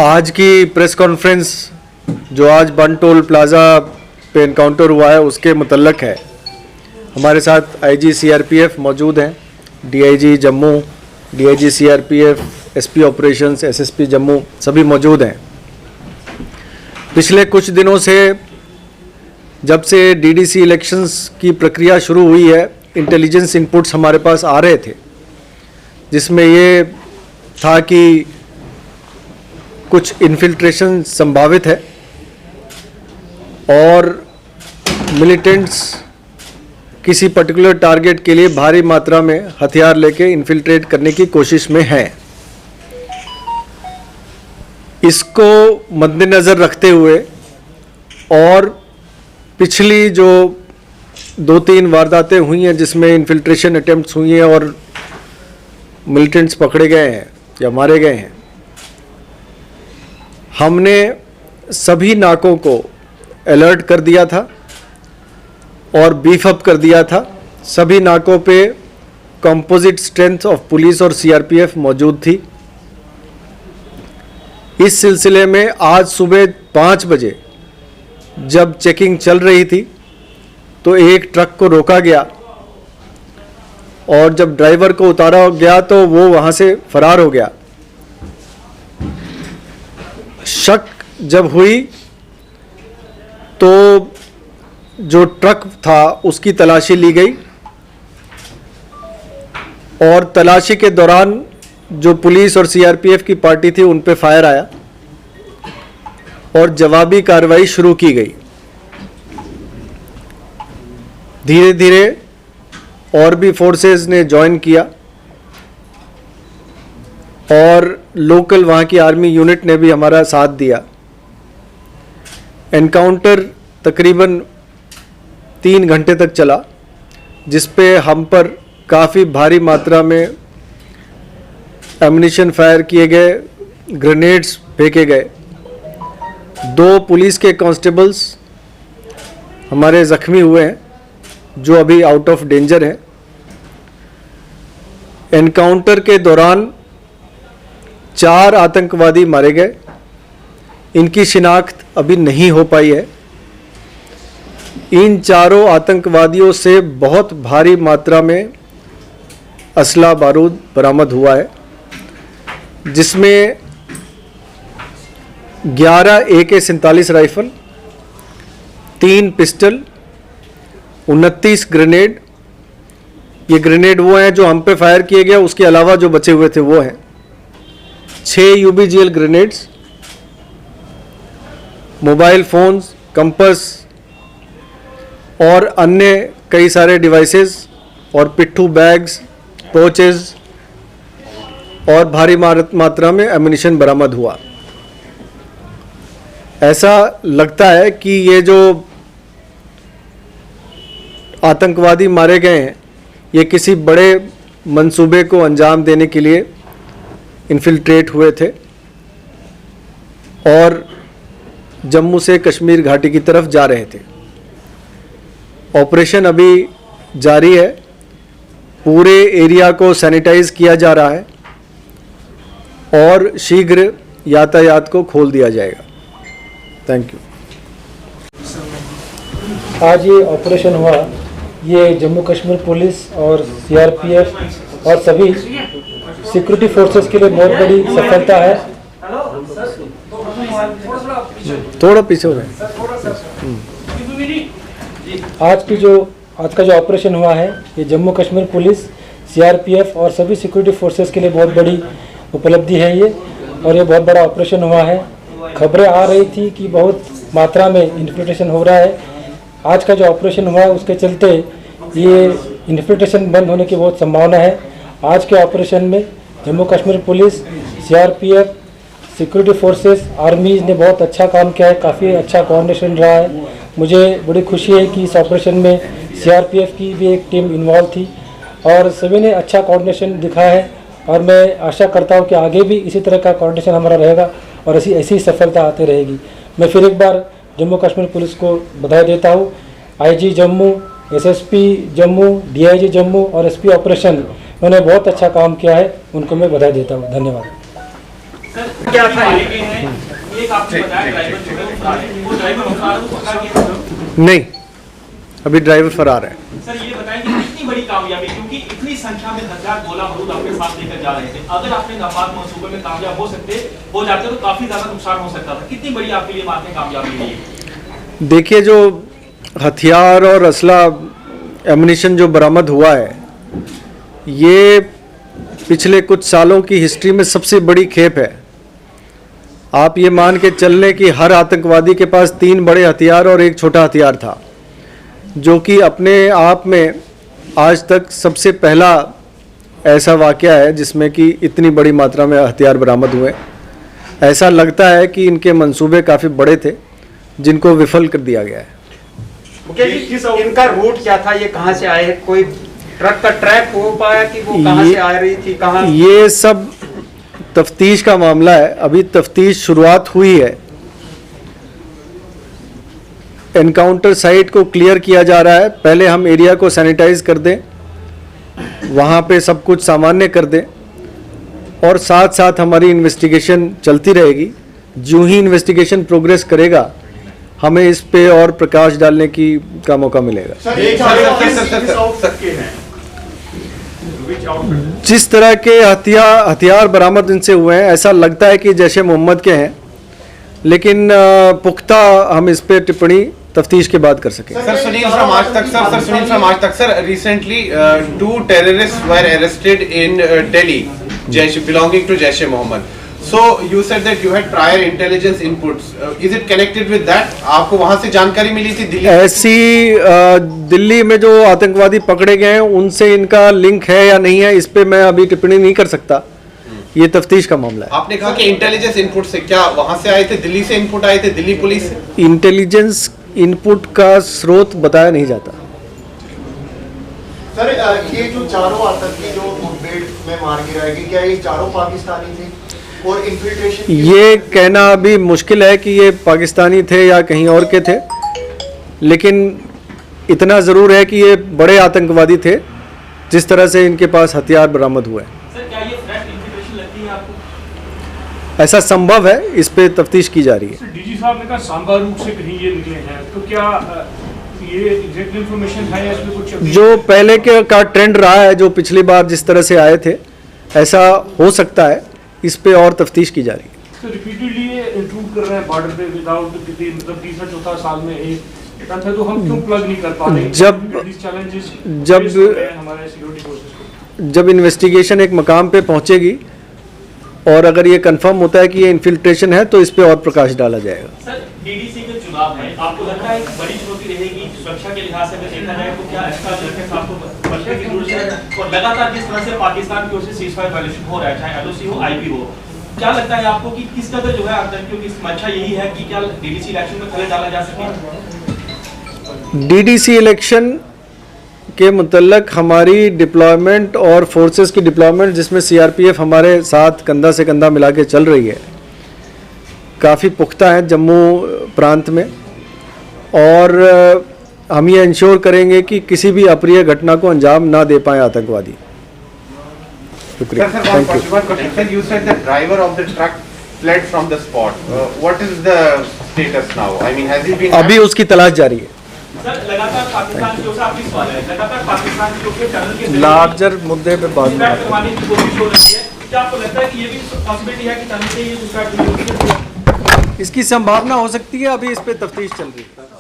आज की press conference जो आज बन टोल प्लाज़ा पे इनकाउंटर हुआ है उसके मुतल्लक है। हमारे साथ आईजी सीआरपीएफ मौजूद हैं, DIG Jammu, DIG CRPF, SP operations, SSP Jammu सभी मौजूद हैं। पिछले कुछ दिनों से जब से डीडीसी इलेक्शंस की प्रक्रिया शुरू हुई है, इंटेलिजेंस इनपुट्स हमारे पास आ रहे थे जिसमें ये था कि कुछ इन्फिल्ट्रेशन संभावित है और मिलिटेंट्स किसी पर्टिकुलर टारगेट के लिए भारी मात्रा में हथियार लेके इन्फिल्ट्रेट करने की कोशिश में हैं। इसको मद्देनज़र रखते हुए और पिछली जो 2-3 वारदातें हुई हैं जिसमें इन्फिल्ट्रेशन अटेम्प्ट्स हुई हैं और मिलिटेंट्स पकड़े गए हैं या मारे गए हैं, हमने सभी नाकों को अलर्ट कर दिया था और बीफ अप कर दिया था। सभी नाकों पे कंपोजिट स्ट्रेंथ ऑफ पुलिस और सीआरपीएफ मौजूद थी। इस सिलसिले में आज सुबह 5 बजे जब चेकिंग चल रही थी तो एक ट्रक को रोका गया और जब ड्राइवर को उतारा गया तो वो वहाँ से फरार हो गया। शक जब हुई तो जो ट्रक था उसकी तलाशी ली गई और तलाशी के दौरान जो पुलिस और सीआरपीएफ की पार्टी थी उन पे फायर आया और जवाबी कार्रवाई शुरू की गई। धीरे धीरे और भी फोर्सेस ने ज्वाइन किया और लोकल वहाँ की आर्मी यूनिट ने भी हमारा साथ दिया। एनकाउंटर तकरीबन 3 घंटे तक चला जिस पे हम पर काफ़ी भारी मात्रा में एम्युनिशन फायर किए गए, ग्रेनेड्स फेंके गए। 2 पुलिस के कांस्टेबल्स हमारे ज़ख्मी हुए हैं जो अभी आउट ऑफ डेंजर हैं। एनकाउंटर के दौरान 4 आतंकवादी मारे गए। इनकी शिनाख्त अभी नहीं हो पाई है। इन चारों आतंकवादियों से बहुत भारी मात्रा में असला बारूद बरामद हुआ है जिसमें 11 AK-47 राइफल, 3 पिस्टल, 29 ग्रेनेड। ये ग्रेनेड वो हैं जो हम पे फायर किए गए, उसके अलावा जो बचे हुए थे वो हैं 6 UBGL grenades, mobile phones, compass और अन्य कई सारे डिवाइसेस और पिट्ठू बैग्स, पोचेस और भारी मात्रा में एम्युनिशन बरामद हुआ। ऐसा लगता है कि ये जो आतंकवादी मारे गए हैं ये किसी बड़े मंसूबे को अंजाम देने के लिए इन्फिल्ट्रेट हुए थे और जम्मू से कश्मीर घाटी की तरफ जा रहे थे। ऑपरेशन अभी जारी है, पूरे एरिया को सैनिटाइज किया जा रहा है और शीघ्र यातायात को खोल दिया जाएगा। Thank you. आज ये ऑपरेशन हुआ, ये जम्मू कश्मीर पुलिस और सीआरपीएफ और सभी सिक्योरिटी फोर्सेस के लिए बहुत बड़ी सफलता है। थोड़ा पीछे हो गए। आज का जो ऑपरेशन हुआ है ये जम्मू कश्मीर पुलिस, सीआरपीएफ और सभी सिक्योरिटी फोर्सेस के लिए बहुत बड़ी उपलब्धि है ये, और ये बहुत बड़ा ऑपरेशन हुआ है। खबरें आ रही थी कि बहुत मात्रा में इन्फिल्ट्रेशन हो रहा है। आज का जो ऑपरेशन हुआ है उसके चलते ये इन्फिल्ट्रेशन बंद होने की बहुत संभावना है। आज के ऑपरेशन में Jammu Kashmir police, CRPF, security forces, army ने बहुत अच्छा काम किया है, काफ़ी अच्छा कोऑर्डिनेशन रहा है। मुझे बड़ी खुशी है कि इस ऑपरेशन में सीआरपीएफ की भी एक टीम इन्वॉल्व थी और सभी ने अच्छा कोऑर्डिनेशन दिखाया है और मैं आशा करता हूं कि आगे भी इसी तरह का कोऑर्डिनेशन हमारा रहेगा और ऐसी सफलता आती रहेगी। मैं फिर एक बार जम्मू कश्मीर पुलिस को बधाई देता हूं। IG Jammu, SSP Jammu, DIG Jammu और एसपी ऑपरेशन उन्होंने बहुत अच्छा काम किया है, उनको मैं बधाई देता हूँ। धन्यवाद। सर क्या था एक आपने बताया ड्राइवर जो है वो ड्राइवर फरार है, वो पकड़ा गया है? नहीं, अभी ड्राइवर फरार है। सर ये बताएं कि कितनी बड़ी कामयाबी, क्योंकि इतनी संख्या में हथियार गोला बारूद अपने साथ लेकर जा रहे थे, अगर आपने नापाक मंसूबे में कामयाब हो जाते तो काफी ज्यादा नुकसान हो सकता था। कितनी बड़ी आपके लिए बात है कामयाबी रही है? देखिए, जो हथियार और असला एमुनिशन जो बरामद हुआ है, ये पिछले कुछ सालों की हिस्ट्री में सबसे बड़ी खेप है। आप ये मान के चल लें कि हर आतंकवादी के पास 3 बड़े हथियार और 1 छोटा हथियार था, जो कि अपने आप में आज तक सबसे पहला ऐसा वाक़या है जिसमें कि इतनी बड़ी मात्रा में हथियार बरामद हुए। ऐसा लगता है कि इनके मंसूबे काफ़ी बड़े थे, जिनको विफल कर दिया गया है। मुकेश जी, इनका रूट क्या था? ये कहाँ से आए? कोई ट्रक का ट्रैक हो पाया कि वो कहाँ से आ रही थी, कहाँ? ये सब तफ्तीश का मामला है, अभी तफ्तीश शुरुआत हुई है। एनकाउंटर साइट को क्लियर किया जा रहा है, पहले हम एरिया को सैनिटाइज कर दें, वहाँ पे सब कुछ सामान्य कर दें, और साथ साथ हमारी इन्वेस्टिगेशन चलती रहेगी। जो ही इन्वेस्टिगेशन प्रोग्रेस करेगा, हमें इस पे और प्रकाश डालने का मौका मिलेगा। जिस तरह के हथियार बरामद इनसे हुए हैं, ऐसा लगता है कि जैश ए मोहम्मद के हैं, लेकिन पुख्ता हम इस पे टिप्पणी तफ्तीश के बाद कर सकें। सर सुनील फ्रॉम आज तक सर सुनील फ्रॉम आज तक sir, recently 2 terrorists were arrested in Delhi, belonging to Jaish e Mohammed. So you said that you had prior intelligence inputs. Is it connected with that? आपको वहां से जानकारी मिली थी दिल्ली? ऐसी दिल्ली में जो आतंकवादी पकड़े गए हैं, उनसे इनका लिंक है या नहीं है, इस पे मैं अभी टिप्पणी नहीं कर सकता। ये तफ्तीश का मामला है। आपने कहा कि इंटेलिजेंस इनपुट से, क्या वहां से आए थे, दिल्ली से इनपुट आए थे, दिल्ली पुलिस से? इंटेलिजेंस इनपुट का स्रोत बताया नहीं जाता। सर, ये जो चारों आतंकी जो मुठभेड़ में मार गिराए गए, क्या ये चारों पाकिस्तानी थे? और इन्फिल्ट्रेशन ये कहना अभी मुश्किल है कि ये पाकिस्तानी थे या कहीं और के थे, लेकिन इतना ज़रूर है कि ये बड़े आतंकवादी थे, जिस तरह से इनके पास हथियार बरामद हुए। सर क्या ये फ्रेश इन्फिल्ट्रेशन लगती है आपको? ऐसा संभव है, इस पे तफ्तीश की जा रही है। डीजी साहब ने कहा सांबा रूट से कहीं ये निकले हैं, तो क्या ये एग्जैक्ट इन्फॉर्मेशन है या इसमें कुछ? जो पहले का ट्रेंड रहा है, जो पिछली बार जिस तरह से आए थे, ऐसा हो सकता है, इस पे और तफ्तीश की जा रही है। तो रिपीटेडली ये इंट्रूड कर रहे हैं बॉर्डर पे विदाउट किसी, मतलब तीसरा चौथा साल में एक था, तो हम क्यों प्लग नहीं कर पा रहे? जब हमारे सिक्योरिटी फोर्सेस को जब इन्वेस्टिगेशन एक मकाम पे पहुंचेगी और अगर ये कंफर्म होता है कि ये इन्फिल्ट्रेशन है, तो इस पे और प्रकाश डाला जाएगा। सर डीडीसी के चुनाव है, आपको लगता है एक बड़ी चुनौती रहेगी सुरक्षा के लिहाज से? अगर देखा जाए तो क्या एक्स्ट्रा सर्विस आपको बढ़ने की जरूरत है? और लगातार जिस तरह से पाकिस्तान की ओर से सीजफायर वायलेशन हो रहा है, चाहे एलओसी हो, आईपी हो, क्या लगता है आपको कि किस कदर जो है आतंकियों की मंशा यही है कि क्या डीडीसी इलेक्शन में खलल डाला जा सके? डीडीसी इलेक्शन के मुतल्लक हमारी डिप्लॉयमेंट और फोर्सेस की डिप्लॉयमेंट, जिसमें सीआरपीएफ हमारे साथ कंधा से कंधा मिला के चल रही है, काफ़ी पुख्ता है जम्मू प्रांत में, और हम ये इंश्योर करेंगे कि किसी भी अप्रिय घटना को अंजाम ना दे पाए आतंकवादी। शुक्रिया, thank you. Sir, you said the driver of the truck fled from the spot. What is the status now? I mean, has he been? अभी उसकी तलाश जारी है। सर लगातार पाकिस्तान की ओर से आपकी सवाल है, लगातार पाकिस्तान की ओर से टनल के लार्जर मुद्दे पे बाद में करवाने की कोशिश हो रही है, क्या आपको लगता है कि ये भी पॉसिबिलिटी है कि टनल से ये दूसरा इसकी संभावना हो सकती है, अभी इस पे तफ्तीश चल रही है।